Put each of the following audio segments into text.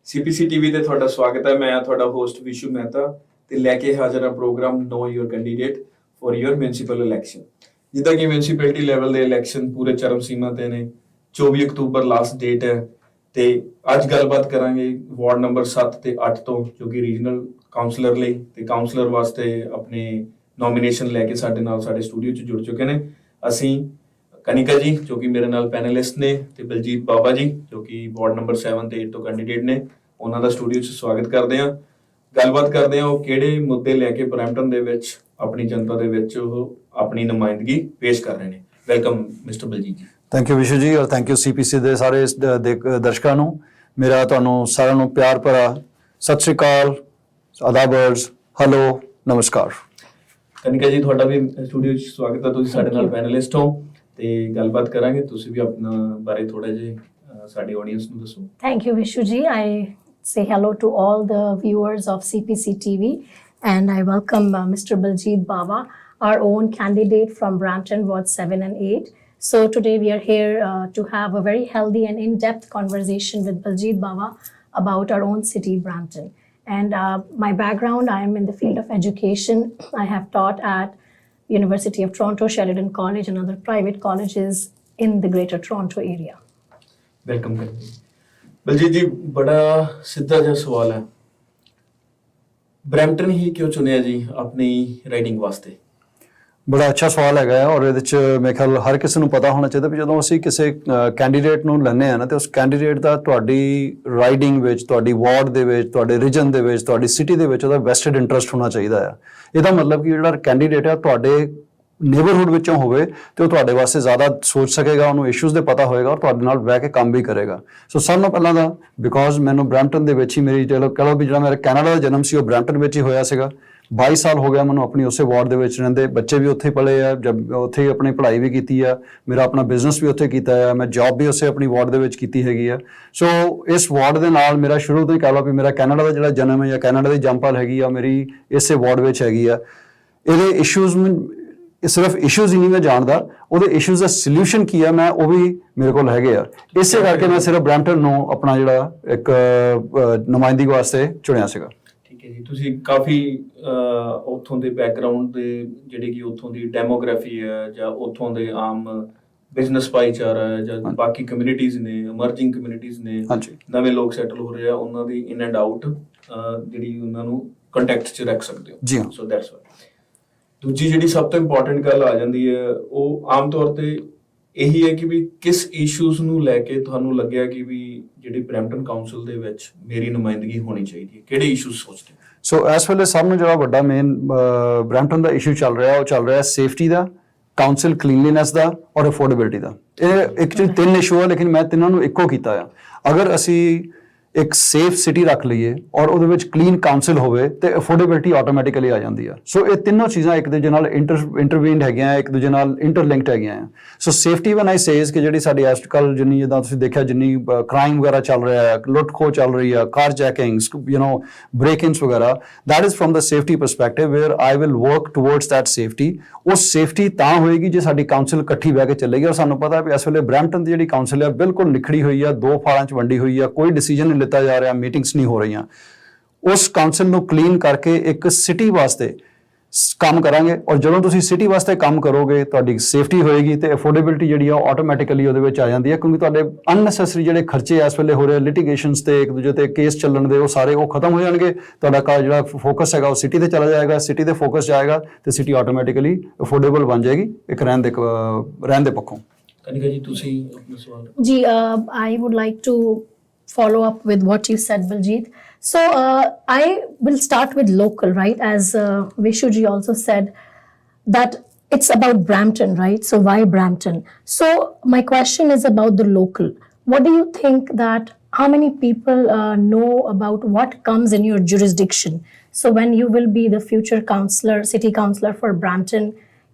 CPC TV ਤੇ ਤੁਹਾਡਾ ਸਵਾਗਤ ਹੈ। ਮੈਂ ਤੁਹਾਡਾ ਹੋਸਟ ਵਿਸ਼ੂ ਮਹਿਤਾ ਤੇ ਲੈ ਕੇ ਹਾਜ਼ਰ ਹਾਂ program know your candidate for your municipal election. ਜਿੱਦਾਂ ਕਿ ਮਿਊਨਿਸਪੈਲਿਟੀ ਲੈਵਲ ਦੇ ਇਲੈਕਸ਼ਨ ਪੂਰੇ ਚਰਮ ਸੀਮਾ ਤੇ ਨੇ। 24 ਅਕਤੂਬਰ ਲਾਸਟ ਡੇਟ ਹੈ ਤੇ ਅੱਜ ਗੱਲਬਾਤ ਕਰਾਂਗੇ ਵਾਰਡ ਨੰਬਰ 7 ਤੇ 8 ਤੋਂ, ਜੋ ਕਿ ਰੀਜਨਲ ਕਾਉਂਸਲਰ ਲਈ ਤੇ ਕਾਉਂਸਲਰ ਵਾਸਤੇ ਆਪਣੇ ਨੋਮੀਨੇਸ਼ਨ ਲੈ ਕੇ ਸਾਡੇ ਨਾਲ ਸਾਡੇ ਸਟੂਡੀਓ 'ਚ ਜੁੜ ਚੁੱਕੇ ਨੇ। ਅਸੀਂ ਕਨਿਕਾ ਜੀ ਜੋ ਕਿ ਮੇਰੇ ਨਾਲ ਪੈਨਲਿਸਟ ਨੇ ਤੇ ਬਲਜੀਤ ਬਾਵਾ ਜੀ ਜੋ ਕਿ ਵਾਰਡ ਨੰਬਰ 7 ਤੇ 8 ਤੋਂ ਕੈਂਡੀਡੇਟ ਨੇ, ਉਹਨਾਂ ਦਾ ਸਟੂਡੀਓ 'ਚ ਸਵਾਗਤ ਕਰਦੇ ਹਾਂ। ਗੱਲਬਾਤ ਕਰਦੇ ਹਾਂ ਉਹ ਕਿਹੜੇ ਮੁੱਦੇ ਲੈ ਕੇ ਬਰੈਂਪਟਨ ਦੇ ਵਿੱਚ ਆਪਣੀ ਜਨਤਾ ਦੇ ਵਿੱਚ ਉਹ ਆਪਣੀ ਨੁਮਾਇੰਦਗੀ ਪੇਸ਼ ਕਰ ਰਹੇ ਨੇ। ਵੈਲਕਮ ਮਿਸਟਰ ਬਲਜੀਤ ਜੀ। ਥੈਂਕ ਯੂ ਵਿਸ਼ੂ ਜੀ, ਔਰ ਥੈਂਕ ਯੂ ਸੀਪੀਸੀ ਦੇ ਸਾਰੇ ਦਰਸ਼ਕਾਂ ਨੂੰ। ਮੇਰਾ ਤੁਹਾਨੂੰ ਸਾਰਿਆਂ ਨੂੰ ਪਿਆਰ ਭਰਾ ਸਤਿ ਸ਼੍ਰੀ ਅਕਾਲ, ਆਦਾਬ, ਹੈਲੋ, ਨਮਸਕਾਰ। ਕਨਿਕਾ ਜੀ ਤੁਹਾਡਾ ਵੀ ਸਟੂਡੀਓ 'ਚ ਸਵਾਗਤ ਹੈ। ਤੁਸੀਂ ਸਾਡੇ ਨਾਲ ਪੈਨਲਿਸਟ ਹੋ ਤੇ ਗੱਲਬਾਤ ਕਰਾਂਗੇ। ਤੁਸੀਂ ਵੀ ਆਪਣਾ ਬਾਰੇ ਥੋੜਾ ਜਿਹਾ ਸਾਡੀ ਆਡੀਅנס ਨੂੰ ਦੱਸੋ। Thank you, Vishu ji. I say hello to all the viewers of CPC TV and I welcome Mr. Baljeet Bawa, our own candidate from Brampton Ward 7 and 8. So today we are here to have a very healthy and in-depth conversation with Baljeet Bawa about our own city, Brampton. And my background, I am in the field of education. I have taught at University of Toronto, Sheridan College and other private colleges in the Greater Toronto area. Welcome ਕਰਦੇ ਬਲਜੀਤ ਜੀ। ਬੜਾ ਸਿੱਧਾ ਜਿਹਾ ਸਵਾਲ ਹੈ, Brampton ਹੀ ਕਿਉਂ ਚੁਣਿਆ ਜੀ ਆਪਣੀ ਰਾਈਡਿੰਗ ਵਾਸਤੇ? ਬੜਾ ਅੱਛਾ ਸਵਾਲ ਹੈਗਾ ਹੈ, ਔਰ ਇਹਦੇ 'ਚ ਮੇਰੇ ਖਿਆਲ ਹਰ ਕਿਸੇ ਨੂੰ ਪਤਾ ਹੋਣਾ ਚਾਹੀਦਾ ਵੀ ਜਦੋਂ ਅਸੀਂ ਕਿਸੇ ਕੈਂਡੀਡੇਟ ਨੂੰ ਲੈਂਦੇ ਹਾਂ ਨਾ, ਤੇ ਉਸ ਕੈਂਡੀਡੇਟ ਦਾ ਤੁਹਾਡੀ ਰਾਈਡਿੰਗ ਵਿੱਚ, ਤੁਹਾਡੀ ਵਾਰਡ ਦੇ ਵਿੱਚ, ਤੁਹਾਡੇ ਰੀਜਨ ਦੇ ਵਿੱਚ, ਤੁਹਾਡੀ ਸਿਟੀ ਦੇ ਵਿੱਚ ਉਹਦਾ ਵੈਸਟਡ ਇੰਟਰਸਟ ਹੋਣਾ ਚਾਹੀਦਾ ਆ। ਇਹਦਾ ਮਤਲਬ ਕਿ ਜਿਹੜਾ ਕੈਂਡੀਡੇਟ ਆ ਤੁਹਾਡੇ ਨੇਬਰਹੁੱਡ ਵਿੱਚੋਂ ਹੋਵੇ ਤੇ ਉਹ ਤੁਹਾਡੇ ਵਾਸਤੇ ਜ਼ਿਆਦਾ ਸੋਚ ਸਕੇਗਾ, ਉਹਨੂੰ ਇਸ਼ੂਜ਼ ਦੇ ਪਤਾ ਹੋਏਗਾ ਔਰ ਤੁਹਾਡੇ ਨਾਲ ਬਹਿ ਕੇ ਕੰਮ ਵੀ ਕਰੇਗਾ। ਸੋ ਸਭ ਤੋਂ ਪਹਿਲਾਂ ਤਾਂ ਬਿਕੋਜ਼ ਮੈਨੂੰ ਬਰੈਂਪਟਨ ਦੇ ਵਿੱਚ ਹੀ ਮੇਰੀ ਕਹਿ ਲਓ ਵੀ ਜਿਹੜਾ ਮੇਰਾ ਕੈਨੇਡਾ ਦਾ ਜਨਮ ਸੀ ਉਹ ਬਰੈਂਪਟਨ ਵਿੱਚ ਹੀ ਹੋਇਆ ਸੀਗਾ। 22 ਸਾਲ ਹੋ ਗਿਆ ਮੈਨੂੰ ਆਪਣੀ ਉਸੇ ਵਾਰਡ ਦੇ ਵਿੱਚ ਰਹਿੰਦੇ, ਬੱਚੇ ਵੀ ਉੱਥੇ ਪਲੇ ਆ, ਉੱਥੇ ਹੀ ਆਪਣੀ ਪੜ੍ਹਾਈ ਵੀ ਕੀਤੀ ਆ, ਮੇਰਾ ਆਪਣਾ ਬਿਜ਼ਨਸ ਵੀ ਉੱਥੇ ਕੀਤਾ ਆ, ਮੈਂ ਜੌਬ ਵੀ ਉਸੇ ਆਪਣੀ ਵਾਰਡ ਦੇ ਵਿੱਚ ਕੀਤੀ ਹੈਗੀ ਆ। ਸੋ ਇਸ ਵਾਰਡ ਦੇ ਨਾਲ ਮੇਰਾ ਸ਼ੁਰੂ ਤੋਂ ਹੀ ਕਹਿ ਲਓ ਵੀ ਮੇਰਾ ਕੈਨੇਡਾ ਦਾ ਜਿਹੜਾ ਜਨਮ ਹੈ ਜਾਂ ਕੈਨੇਡਾ ਦੀ ਜੰਮਪਲ ਹੈਗੀ ਆ ਮੇਰੀ ਇਸੇ ਵਾਰਡ ਵਿੱਚ ਹੈਗੀ ਆ। ਇਹਦੇ ਇਸ਼ੂਜ਼ ਸਿਰਫ ਇਸ਼ੂਜ਼ ਹੀ ਨਹੀਂ ਮੈਂ ਜਾਣਦਾ, ਉਹਦੇ ਇਸ਼ੂਜ਼ ਦਾ ਸੋਲਿਊਸ਼ਨ ਕੀ ਆ ਮੈਂ ਉਹ ਵੀ ਮੇਰੇ ਕੋਲ ਹੈਗੇ ਆ। ਇਸੇ ਕਰਕੇ ਮੈਂ ਸਿਰਫ ਬਰੈਂਪਟਨ ਨੂੰ ਆਪਣਾ ਜਿਹੜਾ ਇੱਕ ਨੁਮਾਇੰਦਗੀ ਵਾਸਤੇ ਚੁਣਿਆ ਸੀਗਾ। ਠੀਕ ਹੈ ਜੀ। ਤੁਸੀਂ ਕਾਫੀ ਉੱਥੋਂ ਦੇ ਬੈਕਗਰਾਉਂਡ ਦੇ ਜਿਹੜੇ ਕਿ ਉੱਥੋਂ ਦੀ ਡੈਮੋਗ੍ਰਾਫੀ ਹੈ ਜਾਂ ਉੱਥੋਂ ਦੇ ਆਮ ਬਿਜ਼ਨਸ ਭਾਈਚਾਰਾ ਹੈ ਜਾਂ ਬਾਕੀ ਕਮਿਊਨਿਟੀਜ਼ ਨੇ, ਇਮਰਜਿੰਗ ਕਮਿਊਨਿਟੀਜ਼ ਨੇ, ਨਵੇਂ ਲੋਕ ਸੈਟਲ ਹੋ ਰਹੇ ਆ, ਉਹਨਾਂ ਦੀ ਇਨ ਐਂਡ ਆਊਟ ਜਿਹੜੀ ਉਹਨਾਂ ਨੂੰ ਕੰਟੈਕਟ 'ਚ ਰੱਖ ਸਕਦੇ ਹੋ। ਜੀ ਹਾਂ। So that's why. ਦੂਜੀ ਜਿਹੜੀ ਸਭ ਤੋਂ ਇੰਪੋਰਟੈਂਟ ਗੱਲ ਆ ਜਾਂਦੀ ਹੈ ਉਹ ਆਮ ਤੌਰ ਤੇ ਇਹੀ ਹੈ ਕਿ ਵੀ ਕਿਸ ਇਸ਼ੂਜ਼ ਨੂੰ ਲੈ ਕੇ ਤੁਹਾਨੂੰ ਲੱਗਿਆ ਕਿ ਵੀ ਜਿਹੜੀ ਬਰੈਂਪਟਨ ਕਾਉਂਸਲ ਦੇ ਵਿੱਚ ਮੇਰੀ ਨੁਮਾਇੰਦਗੀ ਹੋਣੀ ਚਾਹੀਦੀ ਹੈ, ਕਿਹੜੇ ਇਸ਼ੂਜ਼ ਸੋਚਦੇ? ਸੋ ਇਸ ਵੇਲੇ ਸਭ ਨੂੰ ਜਿਹੜਾ ਵੱਡਾ ਮੇਨ ਬਰੈਂਪਟਨ ਦਾ ਇਸ਼ੂ ਚੱਲ ਰਿਹਾ ਉਹ ਚੱਲ ਰਿਹਾ ਸੇਫਟੀ ਦਾ, ਕਾਉਂਸਲ ਕਲੀਨਲੀਨੈਸ ਦਾ ਔਰ ਅਫੋਰਡੇਬਿਲਿਟੀ ਦਾ। ਇਹ ਇੱਕ ਚ 3 ਇਸ਼ੂ ਆ, ਲੇਕਿਨ ਮੈਂ ਤਿੰਨਾਂ ਨੂੰ ਇੱਕੋ ਕੀਤਾ ਆ। ਅਗਰ ਅਸੀਂ ਇੱਕ ਸੇਫ ਸਿਟੀ ਰੱਖ ਲਈਏ ਔਰ ਉਹਦੇ ਵਿੱਚ ਕਲੀਨ ਕਾਉਂਸਲ ਹੋਵੇ ਤੇ ਅਫੋਰਡੇਬਿਲਿਟੀ ਆਟੋਮੈਟਿਕਲੀ ਆ ਜਾਂਦੀ ਆ। ਸੋ ਇਹ ਤਿੰਨੋਂ ਚੀਜ਼ਾਂ ਇੱਕ ਦੂਜੇ ਨਾਲ ਇੰਟਰਵੀਨਡ ਹੈਗੀਆਂ, ਇੱਕ ਦੂਜੇ ਨਾਲ ਇੰਟਰਲਿੰਕਡ ਹੈਗੀਆਂ ਆ। ਸੋ ਸੇਫਟੀ ਵਨ ਆਈ ਸੇਜ਼ ਕਿ ਜਿਹੜੀ ਸਾਡੀ ਅੱਜ ਕੱਲ੍ਹ ਜਿੰਨੀ ਜਿੱਦਾਂ ਤੁਸੀਂ ਦੇਖਿਆ ਜਿੰਨੀ ਕ੍ਰਾਈਮ ਵਗੈਰਾ ਚੱਲ ਰਿਹਾ ਹੈ, ਲੁੱਟ ਖੋਹ ਚੱਲ ਰਹੀ ਆ, ਕਾਰ ਜੈਕਿੰਗਸ, ਬ੍ਰੇਕ-ਇਨਸ ਵਗੈਰਾ, that is from the safety perspective wear I will work towards that safety. ਉਹ ਸੇਫਟੀ ਤਾਂ ਹੋਏਗੀ ਜੇ ਸਾਡੀ ਕਾਉਂਸਲ ਇਕੱਠੀ ਬਹਿ ਕੇ ਚੱਲੇਗੀ। ਔਰ ਸਾਨੂੰ ਪਤਾ ਵੀ ਇਸ ਵੇਲੇ ਬਰੈਂਪਟਨ ਦੀ ਜਿਹੜੀ ਕਾਉਂਸਲ ਆ ਬਿਲਕੁਲ ਨਿਖੜੀ ਹੋਈ ਆ, 2 ਫਾੜਾਂ 'ਚ ਵੰਡੀ ਹੋਈ ਆ, ਕੋਈ ਡਿਸੀਜਨ ਨਹੀਂ ਲਿੱਤਾ ਜਾ ਰਿਹਾ, ਮੀਟਿੰਗਸ ਨਹੀਂ ਹੋ ਰਹੀਆਂ। ਉਸ ਕਾਉਂਸਲ ਨੂੰ ਕਲੀਨ ਕਰਕੇ ਇੱਕ ਸਿਟੀ ਵਾਸਤੇ ਕੰਮ ਕਰਾਂਗੇ ਔਰ ਜਦੋਂ ਤੁਸੀਂ ਸਿਟੀ ਵਾਸਤੇ ਕੰਮ ਕਰੋਗੇ ਤੁਹਾਡੀ ਸੇਫਟੀ ਹੋਏਗੀ ਤੇ ਅਫੋਰਡੇਬਿਲਿਟੀ ਜਿਹੜੀ ਆ ਆਟੋਮੈਟਿਕਲੀ ਉਹਦੇ ਵਿੱਚ ਆ ਜਾਂਦੀ ਹੈ, ਕਿਉਂਕਿ ਤੁਹਾਡੇ ਅਨਨੈਸੈਸਰੀ ਜਿਹੜੇ ਖਰਚੇ ਇਸ ਵੇਲੇ ਹੋ ਰਹੇ ਲਿਟੀਗੇਸ਼ਨਸ ਤੇ ਇੱਕ ਦੂਜੇ ਤੇ ਕੇਸ ਚੱਲਣ ਦੇ ਉਹ ਸਾਰੇ ਉਹ ਖਤਮ ਹੋ ਜਾਣਗੇ। ਤੁਹਾਡਾ ਜਿਹੜਾ ਫੋਕਸ ਹੈਗਾ ਉਹ ਸਿਟੀ ਤੇ ਚਲਾ ਜਾਏਗਾ, ਸਿਟੀ ਤੇ ਫੋਕਸ ਜਾਏਗਾ ਤੇ ਸਿਟੀ ਆਟੋਮੈਟਿਕਲੀ ਅਫੋਰਡੇਬਲ ਬਣ ਜਾਏਗੀ ਇੱਕ ਰਹਿਣ ਦੇ ਪੱਖੋਂ। ਕਨਿਕਾ ਜੀ ਤੁਸੀਂ ਆਪਣਾ ਸਵਾਲ। Ji, I would like to follow up with what you said, Baljeet. So I will start with local, right? As Vishu ji also said that it's about Brampton, right? So why Brampton? So my question is about the local. What do you think that how many people know about what comes in your jurisdiction? So when you will be the future councillor, city councillor for Brampton,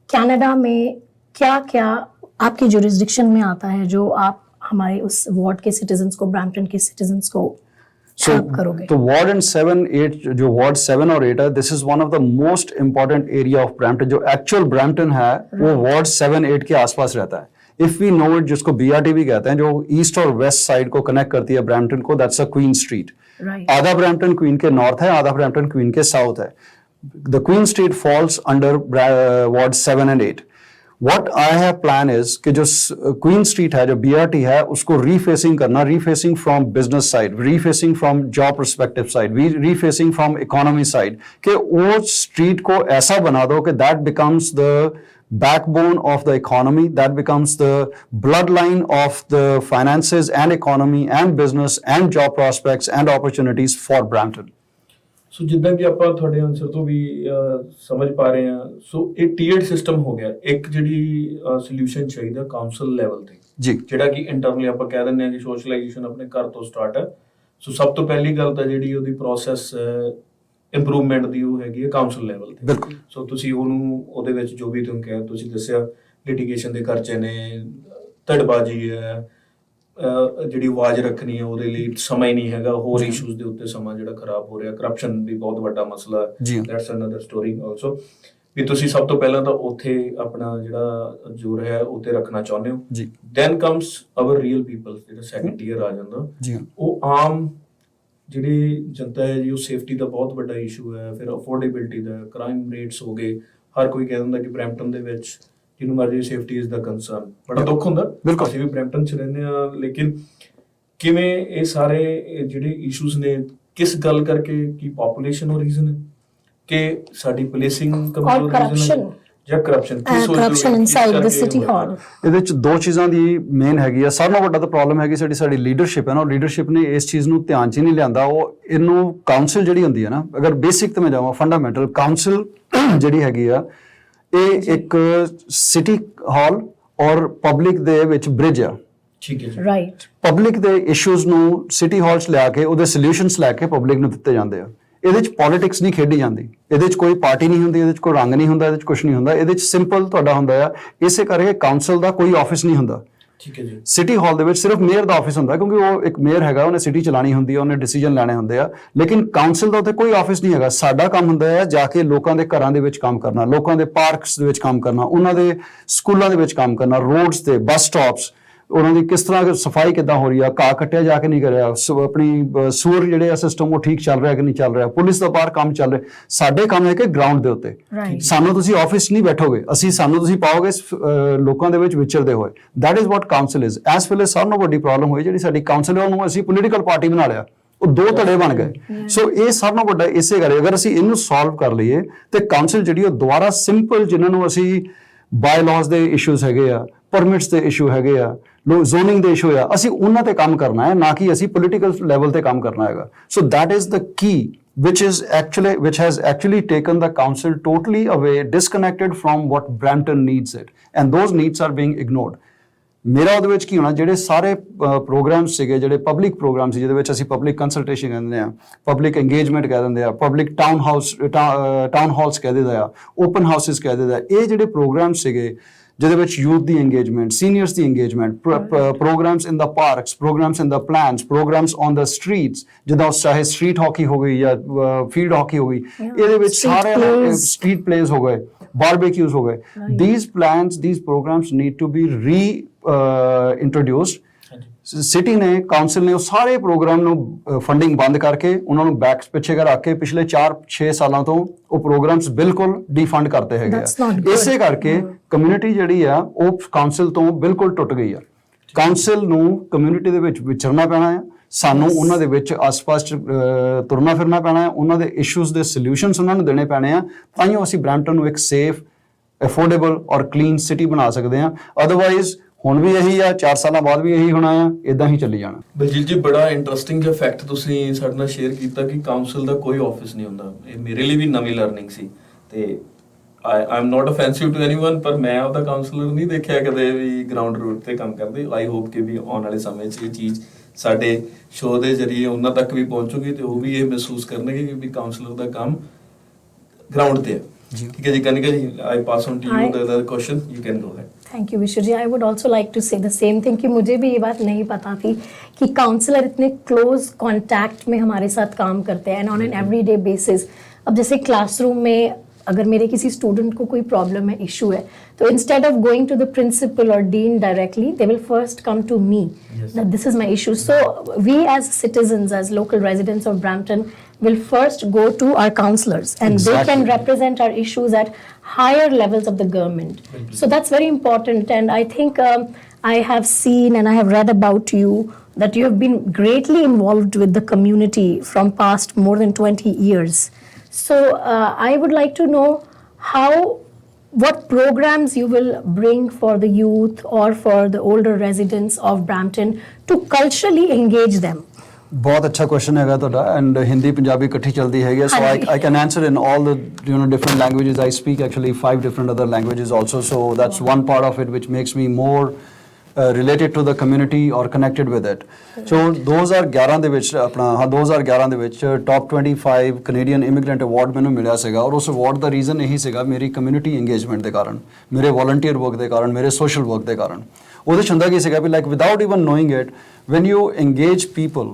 Canada में क्या आपकी jurisdiction में आता है जो आप हमारे उस वार्ड के सिटीजन्स को, ब्रैम्पटन के सिटीजन्स को हेल्प करोगे? तो वार्ड एंड 7, 8 जो वार्ड 7 और 8 है, this is one of the most important area of Brampton. जो एक्चुअल ब्रैम्पटन है वो वार्ड 7, 8 के आसपास रहता है। इफ वी नो इट, जिसको BRT भी कहते हैं, जो ईस्ट और वेस्ट साइड को कनेक्ट करती है ब्रैम्पटन को, that's a queen street. Right. आधा ब्रैम्पटन क्वीन के नॉर्थ है, आधा ब्रैम्पटन क्वीन के साउथ है। The queen street falls under ward 7 and 8। What I have plan is कि जो क्वीन स्ट्रीट है, जो BRT है, उसको रीफेसिंग करना, refacing from business side, refacing from job perspective side, refacing from economy side, कि वो स्ट्रीट को ऐसा बना दो कि that becomes the backbone of the economy, that becomes the bloodline of the finances and economy and business and job prospects and opportunities for Brampton। ਸੋ ਜਿੱਦਾਂ ਕਿ ਆਪਾਂ ਤੁਹਾਡੇ ਆਨਸਰ ਤੋਂ ਵੀ ਸਮਝ ਪਾ ਰਹੇ ਹਾਂ, ਸੋ ਇਹ ਟੀਅਰਡ ਸਿਸਟਮ ਹੋ ਗਿਆ। ਇੱਕ ਜਿਹੜੀ ਸੋਲੂਸ਼ਨ ਚਾਹੀਦਾ ਕਾਉਂਸਲ ਲੈਵਲ ਤੇ ਜੀ, ਜਿਹੜਾ ਕਿ ਇੰਟਰਨਲੀ ਆਪਾਂ ਕਹਿ ਦਿੰਦੇ ਹਾਂ ਕਿ ਸੋਸ਼ਲਾਈਜੇਸ਼ਨ ਆਪਣੇ ਘਰ ਤੋਂ ਸਟਾਰਟ ਹੈ। ਸੋ ਸਭ ਤੋਂ ਪਹਿਲੀ ਗੱਲ ਤਾਂ ਜਿਹੜੀ ਉਹਦੀ ਪ੍ਰੋਸੈਸ ਇੰਪਰੂਵਮੈਂਟ ਦੀ ਉਹ ਹੈਗੀ ਹੈ ਕਾਉਂਸਲ ਲੈਵਲ ਤੇ। ਬਿਲਕੁਲ। ਸੋ ਤੁਸੀਂ ਉਹਨੂੰ ਉਹਦੇ ਵਿੱਚ ਜੋ ਵੀ ਤੁਸੀਂ ਦੱਸਿਆ ਲਿਟੀਗੇਸ਼ਨ ਦੇ ਖਰਚੇ ਨੇ, ਧੜਬਾਜ਼ੀ ਹੈ, ਜਿਹੜੀ ਆਵਾਜ਼ ਰੱਖਣੀ ਹੈ ਉਹਦੇ ਲਈ ਸਮਾਂ ਹੀ ਨਹੀਂ ਹੈਗਾ, ਹੋਰ ਇਸ਼ੂਜ਼ ਦੇ ਉੱਤੇ ਸਮਾਂ ਜਿਹੜਾ ਖਰਾਬ ਹੋ ਰਿਹਾ, ਕਰਪਸ਼ਨ ਵੀ ਬਹੁਤ ਵੱਡਾ ਮਸਲਾ ਹੈ, ਦੈਟਸ ਅਨਦਰ ਸਟੋਰੀ ਆਲਸੋ। ਵੀ ਤੁਸੀਂ ਸਭ ਤੋਂ ਪਹਿਲਾਂ ਤਾਂ ਉੱਥੇ ਆਪਣਾ ਜਿਹੜਾ ਜ਼ੋਰ ਹੈ ਉੱਤੇ ਰੱਖਣਾ ਚਾਹੁੰਦੇ ਹੋ ਜੀ। Then comes our real people, ਜਿਹੜਾ ਸੈਕੰਡ ਟੀਅਰ ਆ ਜਾਂਦਾ ਜੀ। ਉਹ ਆਮ ਜਿਹੜੀ ਜਨਤਾ ਹੈ ਜੀ, ਉਹ ਸੇਫਟੀ ਦਾ ਬਹੁਤ ਵੱਡਾ ਇਸ਼ੂ ਹੈ, ਫਿਰ ਅਫੋਰਡੇਬਿਲਟੀ ਦਾ, ਕ੍ਰਾਈਮ ਰੇਟਸ ਹੋ ਗਏ। ਹਰ ਕੋਈ ਕਹਿ ਦਿੰਦਾ ਕਿ ਬਰੈਂਪਟਨ ਦੇ ਵਿੱਚ ਜਿਹਨੂੰ ਮਰਜ਼ੀ ਸੇਫਟੀ ਇਜ਼ ਦਾ ਕੰਸਰਨ, ਬੜਾ ਦੁੱਖ ਹੁੰਦਾ। ਬਿਲਕੁਲ। ਅਸੀਂ ਵੀ ਬਰੈਂਪਟਨ 'ਚ ਰਹਿੰਦੇ ਹਾਂ, ਲੇਕਿਨ ਕਿਵੇਂ ਇਹ ਸਾਰੇ ਜਿਹੜੇ ਇਸ਼ੂਜ਼ ਨੇ, ਕਿਸ ਗੱਲ ਕਰਕੇ, ਕੀ ਪਾਪੂਲੇਸ਼ਨ ਉਹ ਰੀਜ਼ਨ ਹੈ ਕਿ ਸਾਡੀ ਪੁਲਿਸਿੰਗ ਕਮਜ਼ੋਰ ਰੀਜ਼ਨ ਹੈ ਜਾਂ corruption? Corruption inside the city hall। ਇਹਦੇ ਚ ਦੋ ਚੀਜ਼ਾਂ ਦੀ ਮੇਨ ਹੈਗੀ ਆ। ਸਭ ਤੋਂ ਵੱਡਾ ਤਾਂ ਪ੍ਰੋਬਲਮ ਹੈਗੀ ਸਾਡੀ ਲੀਡਰਸ਼ਿਪ ਹੈ ਨਾ। ਲੀਡਰਸ਼ਿਪ ਨੇ ਇਸ ਚੀਜ਼ ਨੂੰ ਧਿਆਨ 'ਚ ਹੀ ਨਹੀਂ ਲਿਆਂਦਾ। ਉਹ ਇਹਨੂੰ ਕਾਉਂਸਲ ਜਿਹੜੀ ਹੁੰਦੀ ਹੈ ਨਾ, ਅਗਰ ਬੇਸਿਕ ਤੇ ਮੈਂ ਜਾਵਾਂ, ਫੰਡਾਮੈਂਟਲ ਕਾਉਂਸਲ ਜਿਹੜੀ ਹੈਗੀ ਆ, ਇਹ ਇੱਕ ਸਿਟੀ ਹਾਲ ਔਰ ਪਬਲਿਕ ਦੇ ਵਿੱਚ ਬ੍ਰਿਜ ਆ। ਠੀਕ ਹੈ ਜੀ। ਰਾਈਟ। ਪਬਲਿਕ ਦੇ ਇਸ਼ੂਜ਼ ਨੂੰ ਸਿਟੀ ਹਾਲ 'ਚ ਲਿਆ ਕੇ ਉਹਦੇ ਸੋਲੂਸ਼ਨਸ ਲੈ ਕੇ ਪਬਲਿਕ ਨੂੰ ਦਿੱਤੇ ਜਾਂਦੇ ਆ। ਇਹਦੇ 'ਚ ਪੋਲਿਟਿਕਸ ਨਹੀਂ ਖੇਡੀ ਜਾਂਦੀ, ਇਹਦੇ 'ਚ ਕੋਈ ਪਾਰਟੀ ਨਹੀਂ ਹੁੰਦੀ, ਇਹਦੇ 'ਚ ਕੋਈ ਰੰਗ ਨਹੀਂ ਹੁੰਦਾ, ਇਹਦੇ 'ਚ ਕੁਝ ਨਹੀਂ ਹੁੰਦਾ। ਇਹਦੇ 'ਚ ਸਿੰਪਲ ਤੁਹਾਡਾ ਹੁੰਦਾ ਆ। ਇਸੇ ਕਰਕੇ ਕਾਉਂਸਲ ਦਾ ਕੋਈ ਆਫਿਸ ਨਹੀਂ ਹੁੰਦਾ। ਠੀਕ ਹੈ ਜੀ। ਸਿਟੀ ਹਾਲ ਦੇ ਵਿੱਚ ਸਿਰਫ ਮੇਅਰ ਦਾ ਆਫਿਸ ਹੁੰਦਾ, ਕਿਉਂਕਿ ਉਹ ਇੱਕ ਮੇਅਰ ਹੈਗਾ, ਉਹਨੇ ਸਿਟੀ ਚਲਾਣੀ ਹੁੰਦੀ ਹੈ, ਉਹਨੇ ਡਿਸੀਜਨ ਲੈਣੇ ਹੁੰਦੇ ਆ। ਲੇਕਿਨ ਕਾਉਂਸਲ ਦਾ ਉੱਥੇ ਕੋਈ ਆਫਿਸ ਨਹੀਂ ਹੈਗਾ। ਸਾਡਾ ਕੰਮ ਹੁੰਦਾ ਹੈ ਜਾ ਕੇ ਲੋਕਾਂ ਦੇ ਘਰਾਂ ਦੇ ਵਿੱਚ ਕੰਮ ਕਰਨਾ, ਲੋਕਾਂ ਦੇ ਪਾਰਕਸ ਦੇ ਵਿੱਚ ਕੰਮ ਕਰਨਾ, ਉਹਨਾਂ ਦੇ ਸਕੂਲਾਂ ਦੇ ਵਿੱਚ ਕੰਮ ਕਰਨਾ, ਰੋਡਸ ਤੇ, ਬੱਸ ਸਟਾਪਸ, ਉਹਨਾਂ ਦੀ ਕਿਸ ਤਰ੍ਹਾਂ ਸਫਾਈ ਕਿੱਦਾਂ ਹੋ ਰਹੀ ਆ, ਘਾਹ ਕੱਟਿਆ ਜਾ ਕੇ ਨਹੀਂ ਕਰਿਆ, ਆਪਣੀ ਸੂਰ ਜਿਹੜੇ ਆ ਸਿਸਟਮ ਉਹ ਠੀਕ ਚੱਲ ਰਿਹਾ ਕਿ ਨਹੀਂ ਚੱਲ ਰਿਹਾ, ਪੁਲਿਸ ਦਾ ਬਾਹਰ ਕੰਮ ਚੱਲ ਰਿਹਾ। ਸਾਡੇ ਕੰਮ ਹੈ ਕਿ ਗਰਾਊਂਡ ਦੇ ਉੱਤੇ ਸਾਨੂੰ ਤੁਸੀਂ ਆਫਿਸ ਨਹੀਂ ਬੈਠੋਗੇ, ਸਾਨੂੰ ਤੁਸੀਂ ਪਾਓਗੇ ਲੋਕਾਂ ਦੇ ਵਿੱਚ ਵਿਚਰਦੇ ਹੋਏ। That is what council is. ਇਸ ਵੇਲੇ ਸਭ ਨੂੰ ਵੱਡੀ ਪ੍ਰੋਬਲਮ ਹੋਈ ਜਿਹੜੀ ਸਾਡੀ ਕਾਉਂਸਲ ਹੈ, ਉਹਨੂੰ ਅਸੀਂ ਪੋਲੀਟੀਕਲ ਪਾਰਟੀ ਬਣਾ ਲਿਆ, ਉਹ ਦੋ ਧੜੇ ਬਣ ਗਏ। ਸੋ ਇਹ ਸਭ ਨੂੰ ਵੱਡਾ ਇਸੇ ਕਰਕੇ ਅਗਰ ਅਸੀਂ ਇਹਨੂੰ ਸੋਲਵ ਕਰ ਲਈਏ ਤੇ ਕਾਉਂਸਲ ਜਿਹੜੀ ਉਹ ਦੁਬਾਰਾ ਸਿੰਪਲ, ਜਿਨ੍ਹਾਂ ਨੂੰ ਅਸੀਂ ਬਾਈ ਲਾਜ਼ ਦੇ ਇਸ਼ੂਜ਼ ਹੈਗੇ ਆ, ਪਰਮਿਟਸ ਦੇ ਇਸ਼ੂ ਹੈਗੇ ਆ, ਜ਼ੋਨਿੰਗ ਦੇ ਇਸ਼ੂ ਆ, ਅਸੀਂ ਉਹਨਾਂ ਤੇ ਕੰਮ ਕਰਨਾ ਹੈ, ਨਾ ਕਿ ਅਸੀਂ ਪੋਲੀਟੀਕਲ ਲੈਵਲ ਤੇ ਕੰਮ ਕਰਨਾ ਹੈਗਾ। So that is the Ki which has actually taken the council totally away, disconnected from what Brampton needs it, and those needs are being ignored। ਮੇਰਾ ਉਹਦੇ ਵਿੱਚ ਕੀ ਹੋਣਾ, ਜਿਹੜੇ ਸਾਰੇ ਪ੍ਰੋਗਰਾਮਸ ਸੀਗੇ, ਜਿਹੜੇ ਪਬਲਿਕ ਪ੍ਰੋਗਰਾਮ ਸੀ, ਜਿਹਦੇ ਵਿੱਚ ਅਸੀਂ ਪਬਲਿਕ ਕੰਸਲਟੇਸ਼ਨ ਕਹਿੰਦੇ ਆ, ਪਬਲਿਕ ਇੰਗੇਜਮੈਂਟ ਕਹਿ ਦਿੰਦੇ ਆ, ਪਬਲਿਕ ਟਾਊਨ ਹਾਲਸ ਕਹਿ ਦਿੰਦੇ ਆ, ਓਪਨ ਹਾਊਸਿਸ ਕਹਿ ਦਿੰਦੇ ਆ, ਇਹ ਜਿਹੜੇ ਪ੍ਰੋਗਰਾਮ ਸੀਗੇ ਜਿਹਦੇ ਵਿੱਚ ਯੂਥ ਦੀ ਇੰਗੇਜਮੈਂਟ, ਸੀਨੀਅਰਸ ਦੀ engagement, programs in the parks, programs in the plans, programs on the streets, ਜਿੱਦਾਂ ਚਾਹੇ ਸਟਰੀਟ ਹਾਕੀ ਹੋ ਗਈ ਜਾਂ ਫੀਲਡ ਹਾਕੀ ਹੋ ਗਈ, ਇਹਦੇ ਵਿੱਚ ਸਾਰੇ ਸਟਰੀਟ ਪਲੇਜ਼ ਹੋ ਗਏ, barbecues ਹੋ ਗਏ। These plans, these programs need to be reintroduced। City ਨੇ, ਕਾਉਂਸਲ ਨੇ ਉਹ ਸਾਰੇ ਪ੍ਰੋਗਰਾਮ ਨੂੰ ਫੰਡਿੰਗ ਬੰਦ ਕਰਕੇ ਉਹਨਾਂ ਨੂੰ ਬੈਕ ਪਿੱਛੇ ਕਰ ਰੱਖ ਕੇ ਪਿਛਲੇ 4-6 ਸਾਲਾਂ ਤੋਂ ਉਹ ਪ੍ਰੋਗਰਾਮਸ ਬਿਲਕੁਲ ਡੀਫੰਡ ਕਰਤੇ ਹੈਗੇ ਆ। ਇਸੇ ਕਰਕੇ ਕਮਿਊਨਿਟੀ ਜਿਹੜੀ ਆ ਉਹ ਕਾਉਂਸਲ ਤੋਂ ਬਿਲਕੁਲ ਟੁੱਟ ਗਈ ਆ। ਕਾਉਂਸਲ ਨੂੰ ਕਮਿਊਨਿਟੀ ਦੇ ਵਿੱਚ ਵਿਚਰਨਾ ਪੈਣਾ ਹੈ, ਸਾਨੂੰ ਉਹਨਾਂ ਦੇ ਵਿੱਚ ਆਸ-ਪਾਸ ਤੁਰਨਾ ਫਿਰਨਾ ਪੈਣਾ ਹੈ, ਉਹਨਾਂ ਦੇ ਇਸ਼ੂਜ਼ ਦੇ ਸੋਲੂਸ਼ਨਸ ਉਹਨਾਂ ਨੂੰ ਦੇਣੇ ਪੈਣੇ ਆ, ਤਾਂ ਹੀ ਅਸੀਂ ਬਰੈਂਪਟਨ ਨੂੰ ਇੱਕ ਸੇਫ, ਅਫੋਰਡੇਬਲ ਔਰ ਕਲੀਨ ਸਿਟੀ ਬਣਾ ਸਕਦੇ ਹਾਂ। ਅਦਰਵਾਈਜ਼ ਹੁਣ ਵੀ ਇਹੀ ਆ, 4 ਸਾਲਾਂ ਬਾਅਦ ਵੀ ਇਹੀ ਹੋਣਾ ਆ, ਇਦਾਂ ਹੀ ਚੱਲੀ ਜਾਣਾ। ਬਲਜੀਤ ਜੀ, ਬੜਾ ਇੰਟਰਸਟਿੰਗ ਜਿਹਾ ਫੈਕਟ ਤੁਸੀਂ ਸਾਡੇ ਨਾਲ ਸ਼ੇਅਰ ਕੀਤਾ ਕਿ ਕਾਉਂਸਲ ਦਾ ਕੋਈ ਆਫਿਸ ਨਹੀਂ ਹੁੰਦਾ। ਇਹ ਮੇਰੇ ਲਈ ਵੀ ਨਵੀਂ ਲਰਨਿੰਗ ਸੀ ਤੇ I am not offensive to anyone, ਪਰ ਮੈਂ ਆਪਦਾ ਕਾਉਂਸਲਰ ਨਹੀਂ ਦੇਖਿਆ ਕਦੇ ਵੀ ਗਰਾਊਂਡ ਰੂਟ ਤੇ ਕੰਮ ਕਰਦੇ। ਆਈ ਹੋਪ ਕਿ ਵੀ ਆਉਣ ਵਾਲੇ ਸਮੇਂ 'ਚ ਇਹ ਚੀਜ਼ ਸਾਡੇ ਸ਼ੋਅ ਦੇ ਜ਼ਰੀਏ ਉਹਨਾਂ ਤੱਕ ਵੀ ਪਹੁੰਚੂਗੀ ਤੇ ਉਹ ਵੀ ਇਹ ਮਹਿਸੂਸ ਕਰਨਗੇ ਕਿ ਵੀ ਕਾਉਂਸਲਰ ਦਾ ਕੰਮ ਗਰਾਊਂਡ ਤੇ ਹੈ। ਠੀਕ ਹੈ ਜੀ। Kanika ji, I pass on to you the other question, you can go ahead. Thank you Vishu ji. I would also like to say the same thing कि मुझे भी ये बात नहीं पता थी कि काउंसलर इतने क्लोज कॉन्टैक्ट में हमारे साथ काम करते हैं and on an everyday basis. अब जैसे क्लासरूम में अगर मेरे किसी स्टूडेंट को कोई प्रॉब्लम है, इशू है, तो instead of going to the principal और dean directly, they will first come to me that this is my issue. So we as citizens, as local residents of Brampton, will first go to our councillors, and they can represent our issues at higher levels of the government. So that's very important, and I think I have seen and I have read about you that you have been greatly involved with the community from past more than 20 years. So I would like to know what programs you will bring for the youth or for the older residents of Brampton to culturally engage them. ਬਹੁਤ ਅੱਛਾ question ਹੈਗਾ ਤੁਹਾਡਾ, and Hindi Punjabi ਇਕੱਠੀ ਚੱਲਦੀ ਹੈਗੀ, so I can answer in all the different languages. I speak actually 5 different other languages also, so that's one part of it which makes me more related to the community or connected with it. So 2011 ਦੇ ਵਿੱਚ ਆਪਣਾ 2011 ਦੇ ਵਿੱਚ top 25 Canadian immigrant award ਮੈਨੂੰ ਮਿਲਿਆ ਸੀਗਾ, ਔਰ ਉਸ ਅਵਾਰਡ ਦਾ ਰੀਜ਼ਨ ਇਹੀ ਸੀਗਾ ਮੇਰੀ ਕਮਿਊਨਿਟੀ ਇੰਗੇਜਮੈਂਟ ਦੇ ਕਾਰਨ, ਮੇਰੇ ਵੋਲੰਟੀਅਰ ਵਰਕ ਦੇ ਕਾਰਨ, ਮੇਰੇ ਸੋਸ਼ਲ ਵਰਕ ਦੇ ਕਾਰਨ. ਉਹਦੇ 'ਚ ਹੁੰਦਾ ਕੀ ਸੀਗਾ ਵੀ like without even knowing it, when you engage people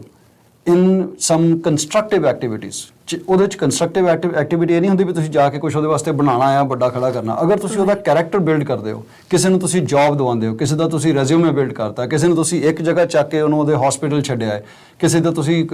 in some constructive activities, ਉਹਦੇ 'ਚ ਕੰਸਟਰਕਟਿਵ ਐਕਟੀਵਿਟੀ ਇਹ ਨਹੀਂ ਹੁੰਦੀ ਵੀ ਤੁਸੀਂ ਜਾ ਕੇ ਕੁਛ ਉਹਦੇ ਵਾਸਤੇ ਬਣਾਉਣਾ ਆ, ਵੱਡਾ ਖੜਾ ਕਰਨਾ. ਅਗਰ ਤੁਸੀਂ ਉਹਦਾ ਕੈਰੈਕਟਰ ਬਿਲਡ ਕਰਦੇ ਹੋ, ਕਿਸੇ ਨੂੰ ਤੁਸੀਂ ਜੌਬ ਦਿਵਾਉਂਦੇ ਹੋ, ਕਿਸੇ ਦਾ ਤੁਸੀਂ ਰੈਜ਼ਿਊਮੇ ਬਿਲਡ ਕਰਤਾ, ਕਿਸੇ ਨੂੰ ਤੁਸੀਂ ਇੱਕ ਜਗ੍ਹਾ ਚੱਕ ਕੇ ਉਹਨੂੰ ਉਹਦੇ ਹਸਪੀਟਲ ਛੱਡਿਆ ਹੈ, ਕਿਸੇ ਦਾ ਤੁਸੀਂ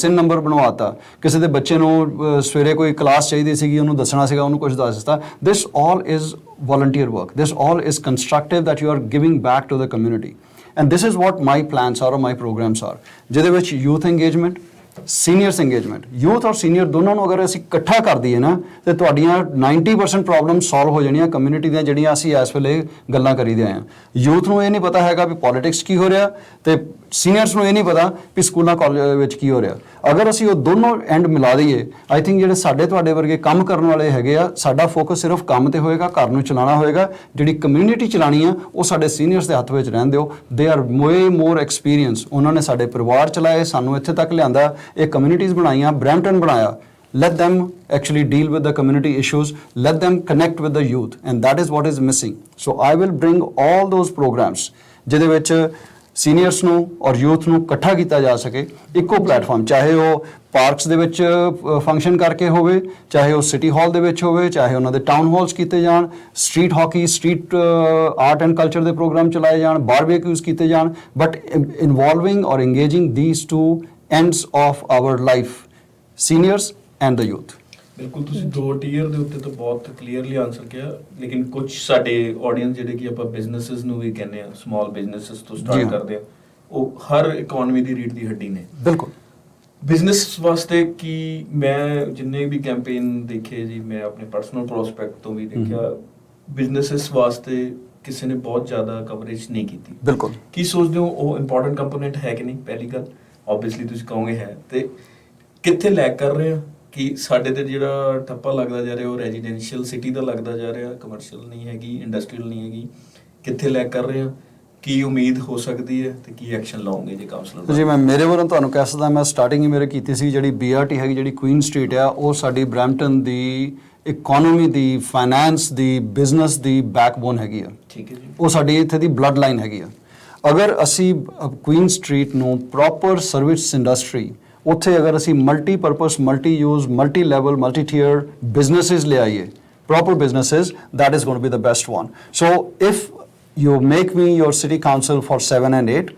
ਸਿਨ ਨੰਬਰ ਬਣਵਾਤਾ, ਕਿਸੇ ਦੇ ਬੱਚੇ ਨੂੰ ਸਵੇਰੇ ਕੋਈ ਕਲਾਸ ਚਾਹੀਦੀ ਸੀਗੀ, ਉਹਨੂੰ ਦੱਸਣਾ ਸੀਗਾ, ਉਹਨੂੰ ਕੁਝ ਦੱਸ ਦਿੱਤਾ. This all is volunteer work. This all is constructive that you are giving back to the community. And this is what my plans are or my programs are. ਜਿਹਦੇ ਵਿੱਚ youth engagement, seniors engagement, youth ਔਰ senior ਦੋਨਾਂ ਨੂੰ ਅਗਰ ਅਸੀਂ ਇਕੱਠਾ ਕਰ ਦਈਏ ਨਾ, ਤੇ ਤੁਹਾਡੀਆਂ 90% ਪ੍ਰੋਬਲਮ ਸੋਲਵ ਹੋ ਜਾਣੀਆਂ ਕਮਿਊਨਿਟੀ ਦੀਆਂ ਜਿਹੜੀਆਂ ਅਸੀਂ ਇਸ ਵੇਲੇ ਗੱਲਾਂ ਕਰੀਦੇ ਆਏ ਹਾਂ. ਯੂਥ ਨੂੰ ਇਹ ਨਹੀਂ ਪਤਾ ਹੈਗਾ ਵੀ ਪੋਲੀਟਿਕਸ ਕੀ ਹੋ ਰਿਹਾ, ਤੇ ਸੀਨੀਅਰਸ ਨੂੰ ਇਹ ਨਹੀਂ ਪਤਾ ਵੀ ਸਕੂਲਾਂ ਕਾਲਜ ਵਿੱਚ ਕੀ ਹੋ ਰਿਹਾ. ਅਗਰ ਅਸੀਂ ਉਹ ਦੋਨੋਂ ਐਂਡ ਮਿਲਾ ਦਈਏ, ਆਈ ਥਿੰਕ ਜਿਹੜੇ ਸਾਡੇ ਤੁਹਾਡੇ ਵਰਗੇ ਕੰਮ ਕਰਨ ਵਾਲੇ ਹੈਗੇ ਆ, ਸਾਡਾ ਫੋਕਸ ਸਿਰਫ ਕੰਮ ਤੇ ਹੋਏਗਾ, ਘਰ ਨੂੰ ਚਲਾਉਣਾ ਹੋਏਗਾ. ਜਿਹੜੀ ਕਮਿਊਨਿਟੀ ਚਲਾਉਣੀ ਆ ਉਹ ਸਾਡੇ ਸੀਨੀਅਰਸ ਦੇ ਹੱਥ ਵਿੱਚ ਰਹਿਣ ਦਿਓ. They are way more experience. ਉਹਨਾਂ ਨੇ ਸਾਡੇ ਪਰਿਵਾਰ ਚਲਾਏ, ਸਾਨੂੰ ਇੱਥੇ ਤੱਕ ਲਿਆਂਦਾ, ਇਹ ਕਮਿਊਨਿਟੀਜ਼ ਬਣਾਈਆਂ, ਬਰੈਂਪਟਨ ਬਣਾਇਆ. Let them actually deal with the community issues. Let them connect with the youth, and that is what is missing. So I will bring all those programs ਜਿਹਦੇ ਵਿੱਚ ਸੀਨੀਅਰਸ ਨੂੰ ਔਰ ਯੂਥ ਨੂੰ ਇਕੱਠਾ ਕੀਤਾ ਜਾ ਸਕੇ ਇੱਕੋ ਪਲੇਟਫਾਰਮ, ਚਾਹੇ ਉਹ ਪਾਰਕਸ ਦੇ ਵਿੱਚ ਫੰਕਸ਼ਨ ਕਰਕੇ ਹੋਵੇ, ਚਾਹੇ ਉਹ ਸਿਟੀ ਹਾਲ ਦੇ ਵਿੱਚ ਹੋਵੇ, ਚਾਹੇ ਉਹਨਾਂ ਦੇ ਟਾਊਨ ਹਾਲਸ ਕੀਤੇ ਜਾਣ, street hockey, street art and culture ਦੇ ਪ੍ਰੋਗਰਾਮ ਚਲਾਏ ਜਾਣ, ਬਾਰਬੀਕਿਊਜ਼ ਕੀਤੇ ਜਾਣ, ਬਟ ਇਨਵੋਲਵਿੰਗ ਔਰ engaging these two ends of our life, seniors and the youth. ਬਿਲਕੁਲ, ਤੁਸੀਂ ਦੋ ਟੀਅਰ ਦੇ ਉੱਤੇ ਤਾਂ ਬਹੁਤ ਕਲੀਅਰਲੀ ਆਨਸਰ ਕਿਹਾ, ਲੇਕਿਨ ਕੁਝ ਸਾਡੇ ਆਡੀਅנס ਜਿਹੜੇ ਕਿ ਆਪਾਂ ਬਿਜ਼ਨੈਸਸ ਨੂੰ ਵੀ ਕਹਿੰਦੇ ਆ, ਸਮਾਲ ਬਿਜ਼ਨੈਸਸ ਤੋਂ ਸਟਾਰਟ ਕਰਦੇ ਆ, ਉਹ ਹਰ ਇਕਨੋਮੀ ਦੀ ਰੀੜ ਦੀ ਹੱਡੀ ਨੇ. ਬਿਲਕੁਲ. ਬਿਜ਼ਨਸ ਵਾਸਤੇ ਕੀ ਮੈਂ ਜਿੰਨੇ ਵੀ ਕੈਂਪੇਨ ਦੇਖੇ ਜੀ, ਮੈਂ ਆਪਣੇ ਪਰਸਨਲ ਪ੍ਰੋਸਪੈਕਟ ਤੋਂ ਵੀ ਦੇਖਿਆ, ਬਿਜ਼ਨੈਸਸ ਵਾਸਤੇ ਕਿਸੇ ਨੇ ਬਹੁਤ ਜ਼ਿਆਦਾ ਕਵਰੇਜ ਨਹੀਂ ਕੀਤੀ. ਬਿਲਕੁਲ. ਕੀ ਸੋਚਦੇ ਹੋ, ਉਹ ਇੰਪੋਰਟੈਂਟ ਕੰਪੋਨੈਂਟ ਹੈ ਕਿ ਨਹੀਂ? ਪਹਿਲੀ ਗੱਲ ਆਬਵੀਅਸਲੀ ਤੁਸੀਂ ਕਹੋਗੇ ਹੈ, ਤੇ ਕਿੱਥੇ ਲੈਕ ਕਰ ਰਹੇ ਆ ਕਿ ਸਾਡੇ ਤੇ ਜਿਹੜਾ ਠੱਪਾ ਲੱਗਦਾ ਜਾ ਰਿਹਾ ਉਹ ਰੈਜ਼ੀਡੈਂਸ਼ੀਅਲ ਸਿਟੀ ਦਾ ਲੱਗਦਾ ਜਾ ਰਿਹਾ, ਕਮਰਸ਼ੀਅਲ ਨਹੀਂ ਹੈਗੀ, ਇੰਡਸਟਰੀਅਲ ਨਹੀਂ ਹੈਗੀ. ਕਿੱਥੇ ਲੈਕ ਕਰ ਰਹੇ ਆ, ਕੀ ਉਮੀਦ ਹੋ ਸਕਦੀ ਹੈ, ਤੇ ਕੀ ਐਕਸ਼ਨ ਲਾਉਂਗੇ ਜੇ ਕਾਉਂਸਲਰ? ਜੀ ਮੈਂ ਮੇਰੇ ਵੱਲੋਂ ਤੁਹਾਨੂੰ ਕਹਿ ਸਕਦਾ, ਮੈਂ ਸਟਾਰਟਿੰਗ ਹੀ ਮੇਰੇ ਕੀਤੀ ਸੀ, ਜਿਹੜੀ BRT ਹੈਗੀ, ਜਿਹੜੀ ਕੁਈਨ ਸਟਰੀਟ ਆ, ਉਹ ਸਾਡੀ ਬਰੈਂਪਟਨ ਦੀ ਇਕਨੋਮੀ ਦੀ, ਫਾਈਨੈਂਸ ਦੀ, ਬਿਜ਼ਨਸ ਦੀ ਬੈਕਬੋਨ ਹੈਗੀ ਆ. ਠੀਕ ਹੈ ਜੀ. ਉਹ ਸਾਡੀ ਇੱਥੇ ਦੀ ਬਲੱਡ ਲਾਈਨ ਹੈਗੀ ਆ. ਅਗਰ ਅਸੀਂ ਕੁਈਨ ਸਟਰੀਟ ਨੂੰ ਪ੍ਰੋਪਰ ਸਰਵਿਸ ਇੰਡਸਟਰੀ, ਉੱਥੇ ਅਗਰ ਅਸੀਂ multipurpose, multi use, multi level, multi tier businesses ਲਿਆਈਏ, proper businesses, that is going to be the best one. So if you make me your city council for 7 and 8,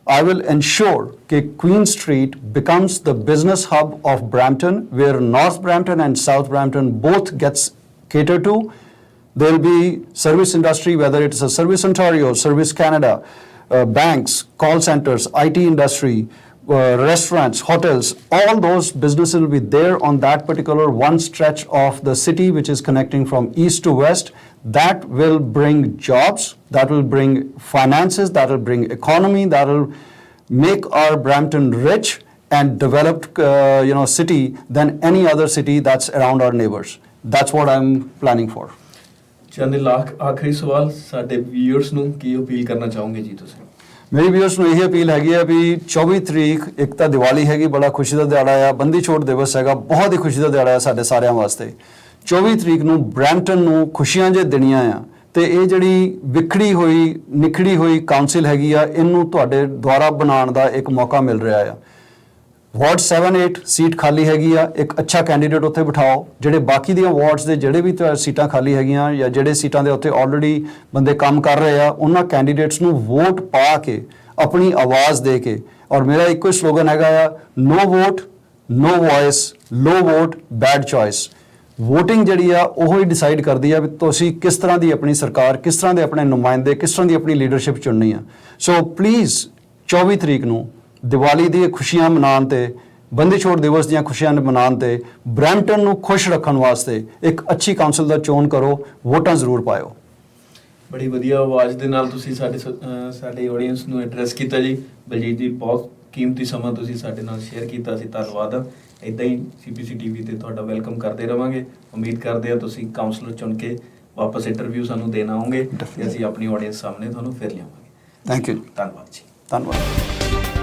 I will ensure that Queen Street becomes the business hub of Brampton, where North Brampton and South Brampton both gets catered to. There will be service industry, whether it is a Service Ontario, Service Canada, banks, call centers, IT industry, restaurants, hotels, all those businesses will be there on that particular one stretch of the city which is connecting from east to west. That will bring jobs, that will bring finances, that will bring economy, that will make our Brampton rich and developed city than any other city that's around our neighbors. That's what I'm planning for. ਚੰਦ ਆਖਰੀ ਸਵਾਲ, ਸਾਡੇ viewers ਨੂੰ ਕੀ appeal ਕਰਨਾ ਚਾਹੋਗੇ ਜੀ ਤੁਸੀਂ? ਮੇਰੀ viewers ਨੂੰ ਇਹ ਅਪੀਲ ਹੈਗੀ ਆ ਵੀ 24 ਤਰੀਕ ਇੱਕ ਤਾਂ ਦੀਵਾਲੀ ਹੈਗੀ, ਬੜਾ ਖੁਸ਼ੀ ਦਾ ਦਿਹਾੜਾ ਆ, ਬੰਦੀ ਛੋੜ ਦਿਵਸ ਹੈਗਾ, ਬਹੁਤ ਹੀ ਖੁਸ਼ੀ ਦਾ ਦਿਹਾੜਾ ਆ ਸਾਡੇ ਸਾਰਿਆਂ ਵਾਸਤੇ. 24 ਤਰੀਕ ਨੂੰ ਬਰੈਂਪਟਨ ਨੂੰ ਖੁਸ਼ੀਆਂ ਜੇ ਦੇਣੀਆਂ ਆ, ਤੇ ਇਹ ਜਿਹੜੀ ਵਿਖੜੀ ਹੋਈ ਨਿਖੜੀ ਹੋਈ ਕਾਉਂਸਲ ਹੈਗੀ ਆ, ਇਹਨੂੰ ਤੁਹਾਡੇ ਦੁਆਰਾ ਬਣਾਉਣ ਦਾ ਇੱਕ ਮੌਕਾ ਮਿਲ ਰਿਹਾ ਆ. ਵਾਰਡ 7-8 ਸੀਟ ਖਾਲੀ ਹੈਗੀ ਆ, ਇੱਕ ਅੱਛਾ ਕੈਂਡੀਡੇਟ ਉੱਥੇ ਬਿਠਾਓ। ਜਿਹੜੇ ਬਾਕੀ ਦੀਆਂ ਵਾਰਡਸ ਦੇ ਜਿਹੜੇ ਵੀ ਸੀਟਾਂ ਖਾਲੀ ਹੈਗੀਆਂ ਜਾਂ ਜਿਹੜੇ ਸੀਟਾਂ ਦੇ ਉੱਤੇ ਆਲਰੇਡੀ ਬੰਦੇ ਕੰਮ ਕਰ ਰਹੇ ਆ, ਉਹਨਾਂ ਕੈਂਡੀਡੇਟਸ ਨੂੰ ਵੋਟ ਪਾ ਕੇ, ਆਪਣੀ ਆਵਾਜ਼ ਦੇ ਕੇ, ਔਰ ਮੇਰਾ ਇੱਕੋ ਹੀ ਸਲੋਗਨ ਹੈਗਾ ਆ, ਨੋ ਵੋਟ, ਨੋ ਵੌਇਸ, ਲੋ ਵੋਟ, ਬੈਡ ਚੋਇਸ। ਵੋਟਿੰਗ ਜਿਹੜੀ ਆ ਉਹ ਹੀ ਡਿਸਾਈਡ ਕਰਦੀ ਆ ਵੀ ਤੁਸੀਂ ਕਿਸ ਤਰ੍ਹਾਂ ਦੀ ਆਪਣੀ ਸਰਕਾਰ, ਕਿਸ ਤਰ੍ਹਾਂ ਦੇ ਆਪਣੇ ਨੁਮਾਇੰਦੇ, ਕਿਸ ਤਰ੍ਹਾਂ ਦੀ ਆਪਣੀ ਲੀਡਰਸ਼ਿਪ ਚੁਣਨੀ ਆ। ਸੋ ਪਲੀਜ਼ 24 ਤਰੀਕ ਨੂੰ ਦੀਵਾਲੀ ਦੀਆਂ ਖੁਸ਼ੀਆਂ ਮਨਾਉਣ ਤੇ, ਬੰਦੀ ਛੋੜ ਦਿਵਸ ਦੀਆਂ ਖੁਸ਼ੀਆਂ ਮਨਾਉਣ ਤੇ, ਬਰੈਂਪਟਨ ਨੂੰ ਖੁਸ਼ ਰੱਖਣ ਵਾਸਤੇ ਇੱਕ ਅੱਛੀ ਕਾਉਂਸਲ ਦਾ ਚੋਣ ਕਰੋ, ਵੋਟਾਂ ਜ਼ਰੂਰ ਪਾਇਓ। ਬੜੀ ਵਧੀਆ ਆਵਾਜ਼ ਦੇ ਨਾਲ ਤੁਸੀਂ ਸਾਡੇ ਆਡੀਅנס ਨੂੰ ਐਡਰੈਸ ਕੀਤਾ ਜੀ। ਬਲਜੀਤ ਜੀ, ਬਹੁਤ ਕੀਮਤੀ ਸਮਾਂ ਤੁਸੀਂ ਸਾਡੇ ਨਾਲ ਸ਼ੇਅਰ ਕੀਤਾ ਸੀ, ਧੰਨਵਾਦ। ਇੱਦਾਂ ਹੀ CPC TV ਤੇ ਤੁਹਾਡਾ ਵੈਲਕਮ ਕਰਦੇ ਰਵਾਂਗੇ। ਉਮੀਦ ਕਰਦੇ ਹਾਂ ਤੁਸੀਂ ਕਾਉਂਸਲਰ ਚੁਣ ਕੇ ਵਾਪਸ ਇੰਟਰਵਿਊ ਸਾਨੂੰ ਦੇਣ ਆਓਗੇ ਤੇ ਅਸੀਂ ਆਪਣੀ ਆਡੀਅנס ਸਾਹਮਣੇ ਤੁਹਾਨੂੰ ਫਿਰ ਲਿਆਵਾਂਗੇ। Thank you. ਧੰਨਵਾਦ ਜੀ। ਧੰਨਵਾਦ।